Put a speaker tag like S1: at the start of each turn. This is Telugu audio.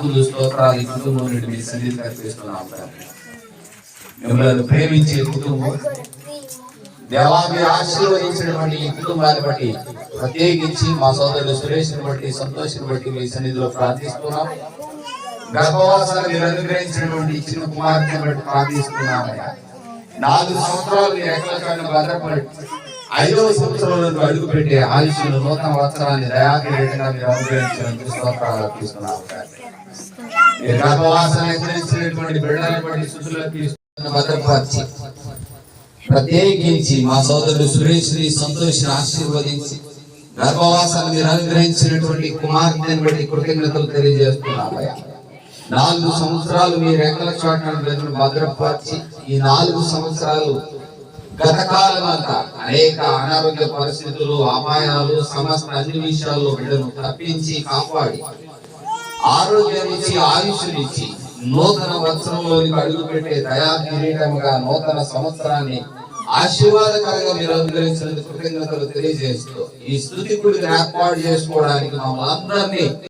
S1: స్తుతులు స్తోత్రాలు ఈ కుటుంబం నుండి మీ సన్నిధికి అర్పిస్తున్నాం తండ్రి. మిమ్మల్ని ప్రేమించే కుటుంబం, దేవా మీరు ఆశీర్వదించినటువంటి ఈ కుటుంబాన్ని బట్టి ప్రత్యేకించి మా సోదరుడు సురేష్ని బట్టి, సంతోషిని బట్టి మీ సన్నిధిలో ప్రార్థిస్తున్నాం. గర్భవాసాన్ని మీరు అనుగ్రహించినటువంటి చిన్న కుమార్తెను బట్టి ప్రార్థిస్తున్నామయ్యా. 4 సంవత్సరాలు మీరు ఎక్కడికైనా భద్రపడి 5వ సంవత్సరంలో అడుగు పెట్టే ఆయుష్ను నూతన వస్త్రాన్ని దయాకిరీటంగా మీరు అనుగ్రహించినందుకు స్తోత్రాలు అర్పిస్తున్నాము. మీరు గర్భవాసాన్ని అనుగ్రహించినటువంటి బిడ్డలను బట్టి స్తుతులు భద్రపరిచి ప్రత్యేకించి మా సోదరుడు సురేష్ని, సంతోషిని ఆశీర్వదించి గర్భవాసాన్ని మీరు అనుగ్రహించినటువంటి కుమార్తెను బట్టి కృతజ్ఞతలు తెలియజేస్తున్నామయ్యా. 4 సంవత్సరాలు మీ రెక్కల చాటును భద్రపరిచి ఈ 4 సంవత్సరాలు గత కాలం అంతా అనేక అనారోగ్య పరిస్థితులు, అపాయాలు, సమస్త అన్ని విషయాల్లో బిడ్డను తప్పించి కాపాడి ఆరోగ్యాన్నిచ్చి ఆయుష్నిచ్చి నూతన వస్త్రంలోనికి అడుగు పెట్టే దయా కిరీటముగా నూతన సంవత్సరాన్ని ఆశీర్వాదకరంగా మీరు అనుగ్రహించినందుకు కృతజ్ఞతలు తెలియజేస్తూ ఈ స్తుతి కూడికను ఏర్పాటు చేసుకోవడానికి మమ్మల్ని అందరినీ